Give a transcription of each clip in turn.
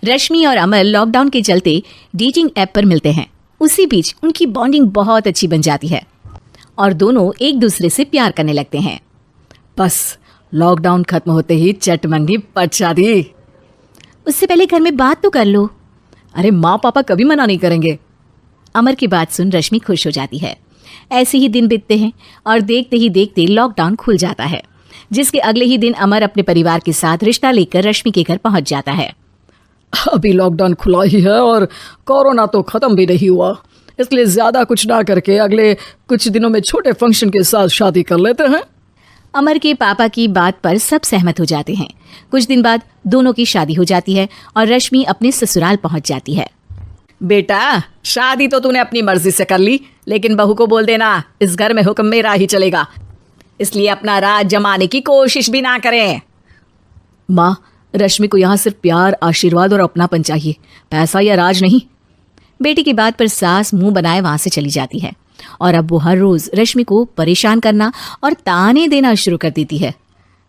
रश्मि और अमर लॉकडाउन के चलते डेटिंग ऐप पर मिलते हैं। उसी बीच उनकी बॉन्डिंग बहुत अच्छी बन जाती है और दोनों एक दूसरे से प्यार करने लगते हैं। बस लॉकडाउन खत्म होते ही चट मंगी पट शादी। उससे पहले घर में बात तो कर लो। अरे माँ पापा कभी मना नहीं करेंगे। अमर की बात सुन रश्मि खुश हो जाती है। ऐसे ही दिन बीतते हैं और देखते ही देखते लॉकडाउन खुल जाता है, जिसके अगले ही दिन अमर अपने परिवार के साथ रिश्ता लेकर रश्मि के घर पहुंच जाता है। अभी लॉकडाउन खुला ही है और कोरोना तो खत्म भी नहीं हुआ, इसलिए ज्यादा कुछ ना करके अगले कुछ दिनों में छोटे फंक्शन के साथ शादी कर लेते हैं। अमर के पापा की बात पर सब सहमत हो जाते हैं। कुछ दिन बाद दोनों की शादी हो जाती है और रश्मि अपने ससुराल पहुंच जाती है। बेटा, शादी तो तूने अपनी मर्जी से कर ली, लेकिन बहू को बोल देना इस घर में हुक्म मेरा ही चलेगा, इसलिए अपना राज जमाने की कोशिश भी ना करें। माँ, रश्मि को यहाँ सिर्फ प्यार, आशीर्वाद और अपनापन चाहिए, पैसा या राज नहीं। बेटी की बात पर सास मुंह बनाए वहां से चली जाती है और अब वो हर रोज रश्मि को परेशान करना और ताने देना शुरू कर देती है।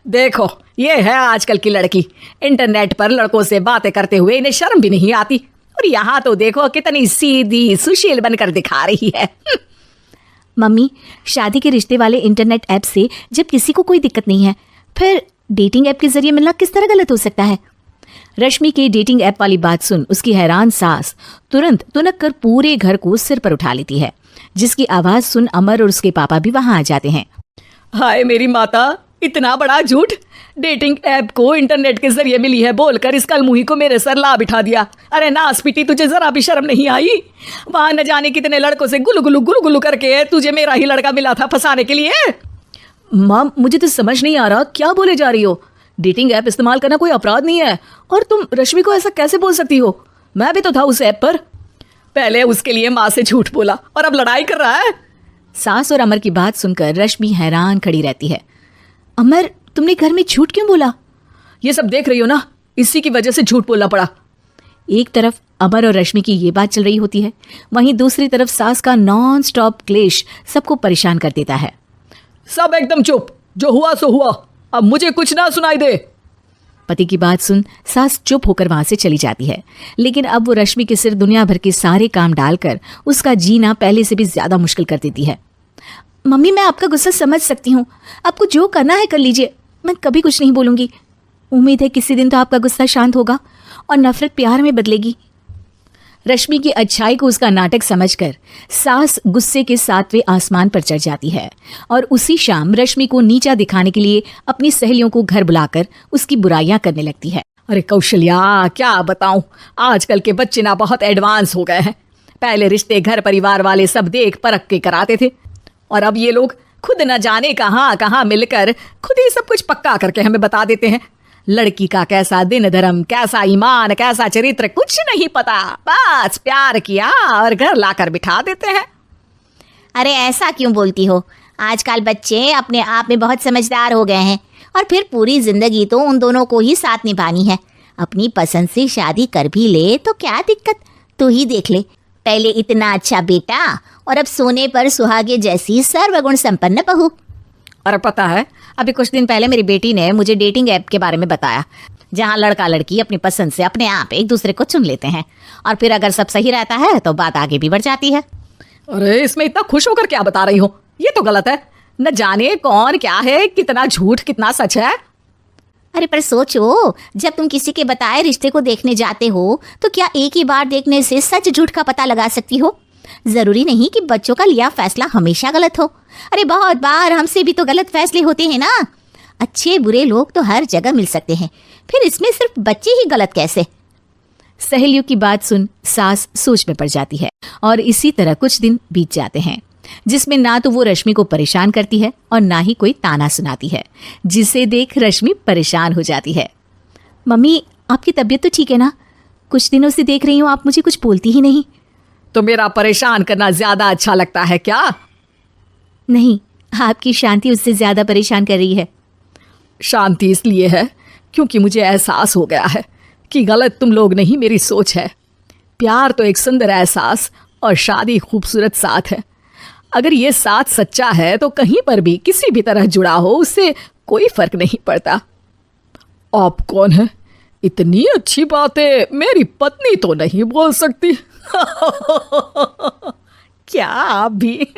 देखो, ये है आजकल की लड़की, इंटरनेट पर लड़कों से बातें करते हुए इन्हें शर्म भी नहीं आती, और यहाँ तो देखो कितनी सीधी सुशील बनकर दिखा रही है। मम्मी, शादी के रिश्ते वाले इंटरनेट ऐप से जब किसी को कोई दिक्कत नहीं है, फिर डेटिंग ऐप के जरिए मिलना किस तरह गलत हो सकता है? रश्मि के डेटिंग ऐप वाली बात सुन उसकी हैरान सास तुरंत तुनक कर पूरे घर को सिर पर उठा लेती है, जिसकी आवाज सुन अमर और उसके पापा भी वहां आ जाते हैं। हाय मेरी माता, इतना बड़ा झूठ! डेटिंग ऐप को इंटरनेट के जरिए मिली है बोलकर इस कलमुही को मेरे सर ला बिठा दिया। अरे नास पीटी, तुझे जरा भी शर्म नहीं आई? वहां न जाने कितने लड़कों से गुलू गुलू करके तुझे मेरा ही लड़का मिला था फंसाने के लिए। माँ, मुझे तो समझ नहीं आ रहा क्या बोले जा रही हो। डेटिंग ऐप इस्तेमाल करना कोई अपराध नहीं है, और तुम रश्मि को ऐसा कैसे बोल सकती हो? मैं भी तो था उस ऐप पर। पहले उसके लिए माँ से झूठ बोला और अब लड़ाई कर रहा है। सास और अमर की बात सुनकर रश्मि हैरान खड़ी रहती है। अमर, तुमने घर में झूठ क्यों बोला? ये सब देख रही हो ना, इसी की वजह से झूठ बोलना पड़ा। एक तरफ अमर और रश्मि की ये बात चल रही होती है, वहीं दूसरी तरफ सास का नॉन स्टॉप क्लेश सबको परेशान कर देता है। सब एकदम चुप, जो हुआ सो हुआ, अब मुझे कुछ ना सुनाई दे। पति की बात सुन सास चुप होकर वहां से चली जाती है, लेकिन अब वो रश्मि के सिर दुनिया भर के सारे काम डालकर उसका जीना पहले से भी ज्यादा मुश्किल कर देती है। मम्मी, मैं आपका गुस्सा समझ सकती हूँ, आपको जो करना है कर लीजिए, मैं कभी कुछ नहीं बोलूंगी। उम्मीद है किसी दिन तो आपका गुस्सा शांत होगा और नफरत प्यार में बदलेगी। रश्मि की अच्छाई को उसका नाटक समझकर सास गुस्से के 7वें आसमान पर चढ़ जाती है और उसी शाम रश्मि को नीचा दिखाने के लिए अपनी सहेलियों को घर बुलाकर उसकी बुराइयां करने लगती है। अरे कौशल्या, क्या बताऊं, आजकल के बच्चे ना बहुत एडवांस हो गए हैं। पहले रिश्ते घर परिवार वाले सब देख परख के कराते थे, और अब ये लोग खुद न जाने कहाँ कहाँ मिलकर खुद ही सब कुछ पक्का करके हमें बता देते हैं। लड़की का कैसा दिन धर्म, कैसा ईमान, कैसा चरित्र, कुछ नहीं पता, बस प्यार किया और घर लाकर बिठा देते हैं। अरे ऐसा क्यों बोलती हो? आजकल बच्चे अपने आप में बहुत समझदार हो गए हैं, और फिर पूरी जिंदगी तो उन दोनों को ही साथ निभानी है। अपनी पसंद से शादी कर भी ले तो क्या दिक्कत? तू ही देख ले, पहले इतना अच्छा बेटा और अब सोने पर सुहागे जैसी सर्वगुण संपन्न बहू। और पता है, अभी कुछ दिन पहले मेरी बेटी ने मुझे डेटिंग ऐप के बारे में बताया, जहाँ लड़का लड़की अपनी पसंद से अपने आप एक दूसरे को चुन लेते हैं, और फिर अगर सब सही रहता है तो बात आगे भी बढ़ जाती है। अरे इसमें इतना खुश होकर क्या बता रही हो? ये तो गलत है। न जाने कौन क्या है, कितना झूठ कितना सच है। अरे पर सोचो, जब तुम किसी के बताए रिश्ते को देखने जाते हो तो क्या एक ही बार देखने से सच झूठ का पता लगा सकती हो? जरूरी नहीं कि बच्चों का लिया फैसला हमेशा गलत हो। अरे बहुत बार हमसे भी तो गलत फैसले होते हैं ना। अच्छे बुरे लोग तो हर जगह मिल सकते हैं, फिर इसमें सिर्फ बच्चे ही गलत कैसे? सहेलियों की बात सुन सास सोच में पड़ जाती है और इसी तरह कुछ दिन बीत जाते हैं, जिसमें ना तो वो रश्मि को परेशान करती है और ना ही कोई ताना सुनाती है, जिसे देख रश्मि परेशान हो जाती है। मम्मी, आपकी तबीयत तो ठीक है ना? कुछ दिनों से देख रही हूँ आप मुझे कुछ बोलती ही नहीं। तो मेरा परेशान करना ज्यादा अच्छा लगता है क्या? नहीं, आपकी शांति उससे ज्यादा परेशान कर रही है। शांति इसलिए है क्योंकि मुझे एहसास हो गया है कि गलत तुम लोग नहीं, मेरी सोच है। प्यार तो एक सुंदर एहसास और शादी खूबसूरत साथ है। अगर ये साथ सच्चा है तो कहीं पर भी किसी भी तरह जुड़ा हो, उससे कोई फर्क नहीं पड़ता। आप कौन है? इतनी अच्छी बातें मेरी पत्नी तो नहीं बोल सकती। क्या आप भी।